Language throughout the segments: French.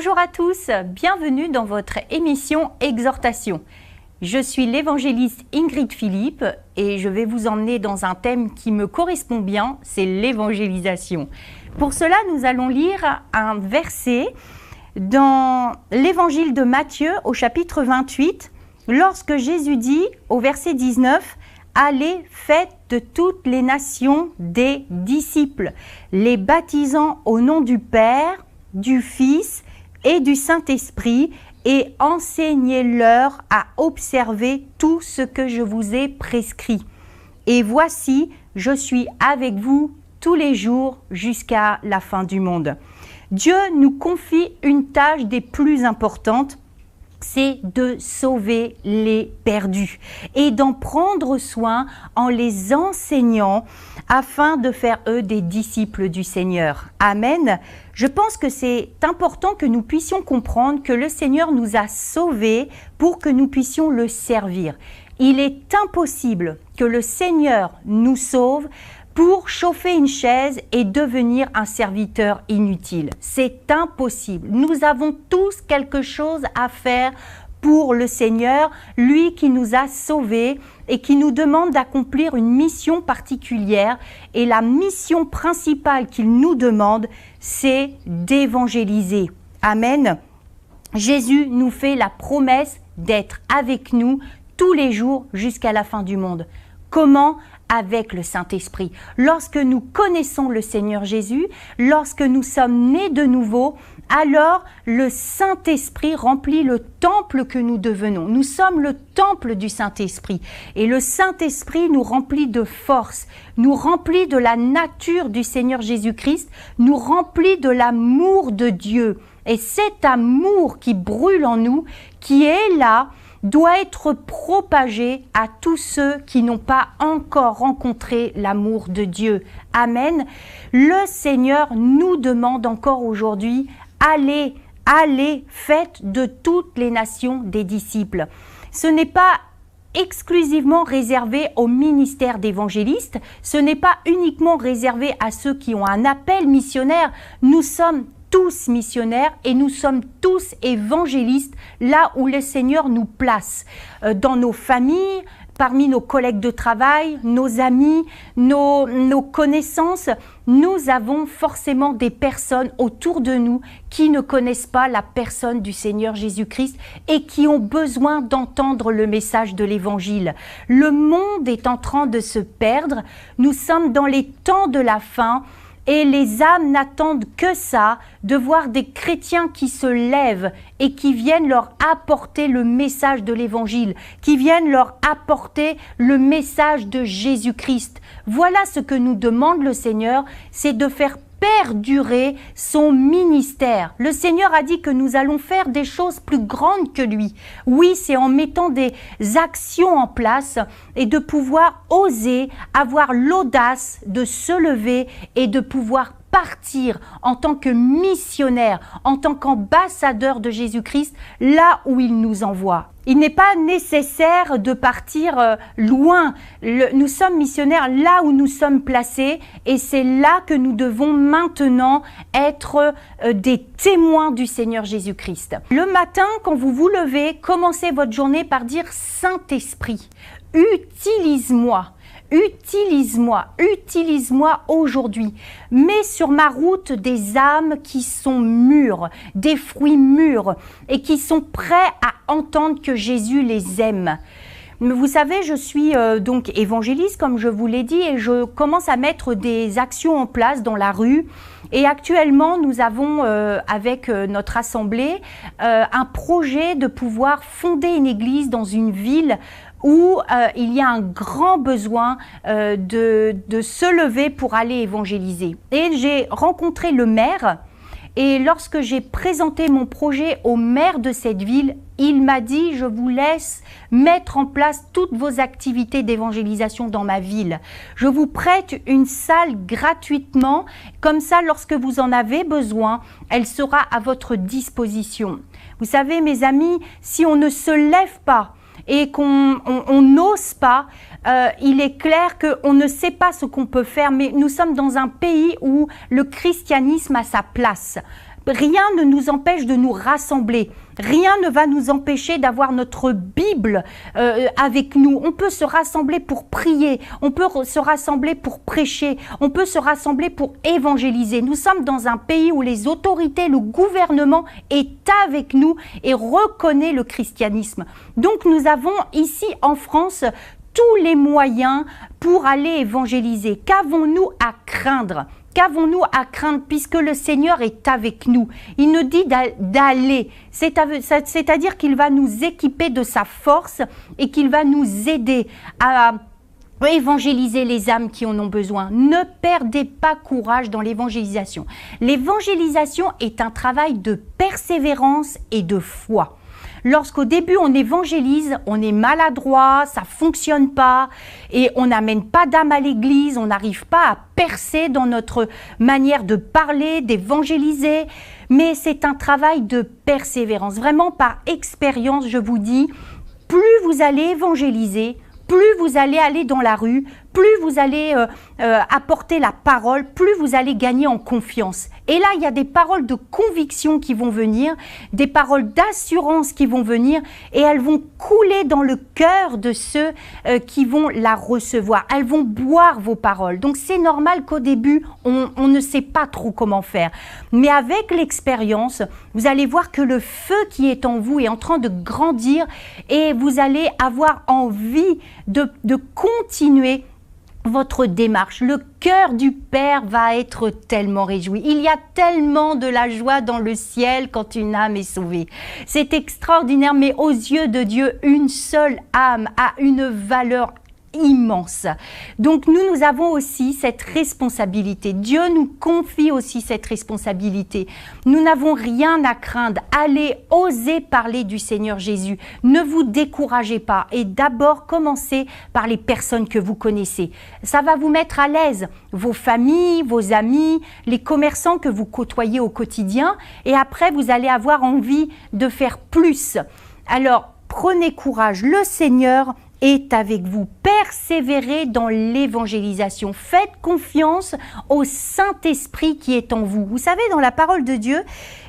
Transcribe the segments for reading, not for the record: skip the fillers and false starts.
Bonjour à tous, bienvenue dans votre émission Exhortation. Je suis l'évangéliste Ingrid Philippe et je vais vous emmener dans un thème qui me correspond bien, c'est l'évangélisation. Pour cela, nous allons lire un verset dans l'évangile de Matthieu au chapitre 28, lorsque Jésus dit au verset 19 « Allez, faites de toutes les nations des disciples, les baptisant au nom du Père, du Fils et du Saint-Esprit, et enseignez-leur à observer tout ce que je vous ai prescrit. Et voici, je suis avec vous tous les jours jusqu'à la fin du monde. » Dieu nous confie une tâche des plus importantes, c'est de sauver les perdus et d'en prendre soin en les enseignant afin de faire eux des disciples du Seigneur. Amen. Je pense que c'est important que nous puissions comprendre que le Seigneur nous a sauvés pour que nous puissions le servir. Il est impossible que le Seigneur nous sauve pour chauffer une chaise et devenir un serviteur inutile. C'est impossible. Nous avons tous quelque chose à faire pour le Seigneur, lui qui nous a sauvés et qui nous demande d'accomplir une mission particulière. Et la mission principale qu'il nous demande, c'est d'évangéliser. Amen. Jésus nous fait la promesse d'être avec nous tous les jours jusqu'à la fin du monde. Comment ? Avec le Saint-Esprit. Lorsque nous connaissons le Seigneur Jésus, lorsque nous sommes nés de nouveau, alors le Saint-Esprit remplit le temple que nous devenons. Nous sommes le temple du Saint-Esprit. Et le Saint-Esprit nous remplit de force, nous remplit de la nature du Seigneur Jésus-Christ, nous remplit de l'amour de Dieu. Et cet amour qui brûle en nous, qui est là, doit être propagé à tous ceux qui n'ont pas encore rencontré l'amour de Dieu. Amen. Le Seigneur nous demande encore aujourd'hui, allez, allez, faites de toutes les nations des disciples. Ce n'est pas exclusivement réservé au ministère d'évangéliste, ce n'est pas uniquement réservé à ceux qui ont un appel missionnaire. Nous sommes tous missionnaires et nous sommes tous évangélistes là où le Seigneur nous place, dans nos familles, parmi nos collègues de travail, nos amis, nos connaissances. Nous avons forcément des personnes autour de nous qui ne connaissent pas la personne du Seigneur Jésus-Christ et qui ont besoin d'entendre le message de l'Évangile. Le monde est en train de se perdre, nous sommes dans les temps de la fin. Et les âmes n'attendent que ça, de voir des chrétiens qui se lèvent et qui viennent leur apporter le message de l'Évangile, qui viennent leur apporter le message de Jésus-Christ. Voilà ce que nous demande le Seigneur, c'est de faire perdurer son ministère. Le Seigneur a dit que nous allons faire des choses plus grandes que lui. Oui, c'est en mettant des actions en place et de pouvoir oser avoir l'audace de se lever et de pouvoir partir en tant que missionnaire, en tant qu'ambassadeur de Jésus-Christ, là où il nous envoie. Il n'est pas nécessaire de partir loin. Nous sommes missionnaires là où nous sommes placés et c'est là que nous devons maintenant être des témoins du Seigneur Jésus-Christ. Le matin, quand vous vous levez, commencez votre journée par dire « Saint-Esprit, utilise-moi ». Utilise-moi, utilise-moi aujourd'hui. Mets sur ma route des âmes qui sont mûres, des fruits mûrs et qui sont prêts à entendre que Jésus les aime. Vous savez, je suis donc évangéliste, comme je vous l'ai dit, et je commence à mettre des actions en place dans la rue. Et actuellement, nous avons, avec notre assemblée, un projet de pouvoir fonder une église dans une ville où il y a un grand besoin de se lever pour aller évangéliser. Et j'ai rencontré le maire et lorsque j'ai présenté mon projet au maire de cette ville, il m'a dit « Je vous laisse mettre en place toutes vos activités d'évangélisation dans ma ville. Je vous prête une salle gratuitement, comme ça lorsque vous en avez besoin, elle sera à votre disposition. » Vous savez mes amis, si on ne se lève pas, et qu'on n'ose pas, il est clair qu'on ne sait pas ce qu'on peut faire, mais nous sommes dans un pays où le christianisme a sa place. Rien ne nous empêche de nous rassembler. Rien ne va nous empêcher d'avoir notre Bible avec nous. On peut se rassembler pour prier, on peut se rassembler pour prêcher, on peut se rassembler pour évangéliser. Nous sommes dans un pays où les autorités, le gouvernement est avec nous et reconnaît le christianisme. Donc nous avons ici en France tous les moyens pour aller évangéliser. Qu'avons-nous à craindre ? Qu'avons-nous à craindre puisque le Seigneur est avec nous? Il nous dit d'aller, c'est-à-dire qu'il va nous équiper de sa force et qu'il va nous aider à évangéliser les âmes qui en ont besoin. Ne perdez pas courage dans l'évangélisation. L'évangélisation est un travail de persévérance et de foi. Lorsqu'au début on évangélise, on est maladroit, ça fonctionne pas et on n'amène pas d'âme à l'église, on n'arrive pas à percer dans notre manière de parler, d'évangéliser, mais c'est un travail de persévérance. Vraiment par expérience, je vous dis, plus vous allez évangéliser, plus vous allez aller dans la rue, plus vous allez apporter la parole, plus vous allez gagner en confiance. Et là, il y a des paroles de conviction qui vont venir, des paroles d'assurance qui vont venir et elles vont couler dans le cœur de ceux qui vont la recevoir. Elles vont boire vos paroles. Donc, c'est normal qu'au début, on ne sait pas trop comment faire. Mais avec l'expérience, vous allez voir que le feu qui est en vous est en train de grandir et vous allez avoir envie de continuer votre démarche. Le cœur du Père va être tellement réjoui. Il y a tellement de la joie dans le ciel quand une âme est sauvée. C'est extraordinaire, mais aux yeux de Dieu, une seule âme a une valeur immense. Donc nous avons aussi cette responsabilité. Dieu nous confie aussi cette responsabilité. Nous n'avons rien à craindre. Allez, osez parler du Seigneur Jésus. Ne vous découragez pas et d'abord commencez par les personnes que vous connaissez. Ça va vous mettre à l'aise. Vos familles, vos amis, les commerçants que vous côtoyez au quotidien et après vous allez avoir envie de faire plus. Alors prenez courage. Le Seigneur est avec vous. Persévérez dans l'évangélisation. Faites confiance au Saint-Esprit qui est en vous. Vous savez, dans la parole de Dieu,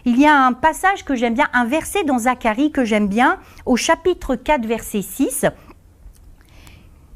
il y a un passage que j'aime bien, un verset dans Zacharie que j'aime bien, au chapitre 4, verset 6.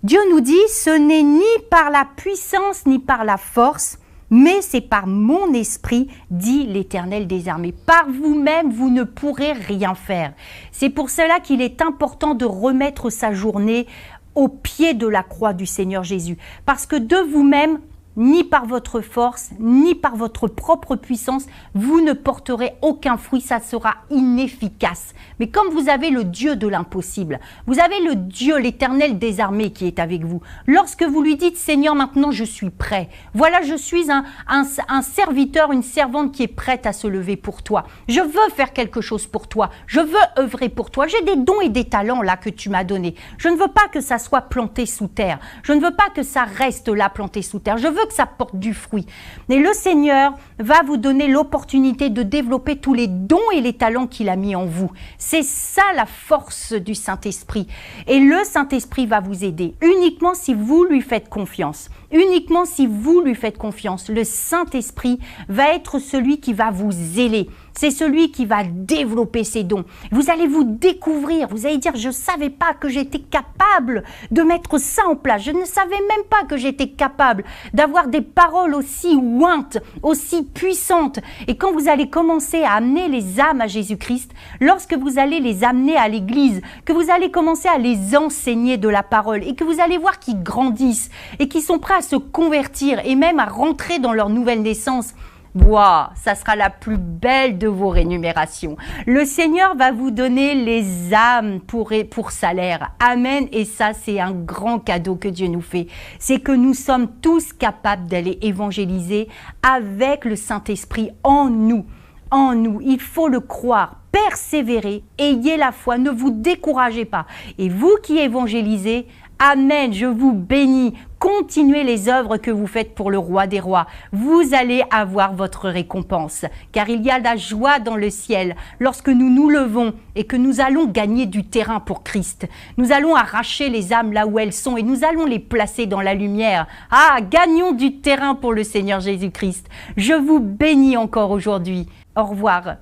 Dieu nous dit, ce n'est ni par la puissance ni par la force, mais c'est par mon esprit, dit l'Éternel des armées. Par vous-même, vous ne pourrez rien faire. C'est pour cela qu'il est important de remettre sa journée au pied de la croix du Seigneur Jésus. Parce que de vous-même, ni par votre force, ni par votre propre puissance, vous ne porterez aucun fruit, ça sera inefficace. Mais comme vous avez le Dieu de l'impossible, vous avez le Dieu, l'Éternel des armées qui est avec vous. Lorsque vous lui dites, Seigneur, maintenant je suis prêt. Voilà, je suis un serviteur, une servante qui est prête à se lever pour toi. Je veux faire quelque chose pour toi. Je veux œuvrer pour toi. J'ai des dons et des talents là que tu m'as donnés. Je ne veux pas que ça soit planté sous terre. Je ne veux pas que ça reste là planté sous terre. Je veux que ça porte du fruit. Et le Seigneur va vous donner l'opportunité de développer tous les dons et les talents qu'il a mis en vous. C'est ça la force du Saint-Esprit. Et le Saint-Esprit va vous aider uniquement si vous lui faites confiance. Uniquement si vous lui faites confiance. Le Saint-Esprit va être celui qui va vous zéler. C'est celui qui va développer ses dons. Vous allez vous découvrir. Vous allez dire, je ne savais pas que j'étais capable de mettre ça en place. Je ne savais même pas que j'étais capable d'avoir des paroles aussi ointes, aussi puissantes. Et quand vous allez commencer à amener les âmes à Jésus-Christ, lorsque vous allez les amener à l'église, que vous allez commencer à les enseigner de la parole et que vous allez voir qu'ils grandissent et qu'ils sont prêts à se convertir et même à rentrer dans leur nouvelle naissance, wow, ça sera la plus belle de vos rémunérations. Le Seigneur va vous donner les âmes pour salaire. Amen. Et ça, c'est un grand cadeau que Dieu nous fait. C'est que nous sommes tous capables d'aller évangéliser avec le Saint-Esprit en nous. En nous. Il faut le croire. Persévérez. Ayez la foi. Ne vous découragez pas. Et vous qui évangélisez, amen, je vous bénis. Continuez les œuvres que vous faites pour le roi des rois. Vous allez avoir votre récompense. Car il y a la joie dans le ciel lorsque nous nous levons et que nous allons gagner du terrain pour Christ. Nous allons arracher les âmes là où elles sont et nous allons les placer dans la lumière. Ah, gagnons du terrain pour le Seigneur Jésus-Christ. Je vous bénis encore aujourd'hui. Au revoir.